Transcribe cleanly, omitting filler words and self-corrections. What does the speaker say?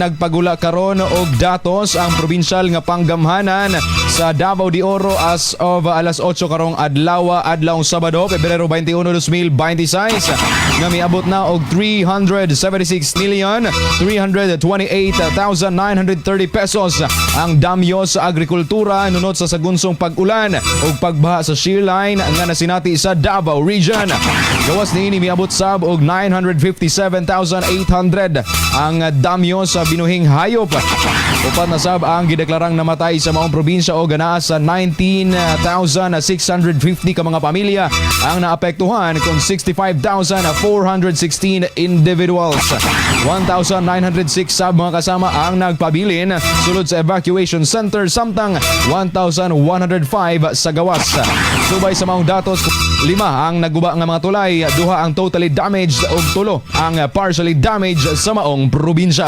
Nagpagula karon og datos ang probinsyal nga panggamhanan sa Davao de Oro as of alas 8 karong adlaw'ng Sabado, Pebrero 21, 2026 nga miabot na og 376,328,930 pesos ang damyos sa Agrikultura nunot sa sagunsong pag-ulan ug pagbaha sa Shear line nga nasinati sa Davao Region. Gawas niini miabot sab og 957,800 ang damyos sa binuhing hayop. Upat na sab ang gideklarang namatay sa maong probinsya o ganaa sa 19,650 ka mga pamilya ang naapektuhan kung 65,416 individuals. 1,906 sab mga kasama ang nagpabilin sulod sa evacuation center samtang 1,105 sa gawas. Subay sa maong datos, 5 ang naguba nga mga tulay, 2 ang totally damaged ug 3 ang partially damaged sa maong probinsya.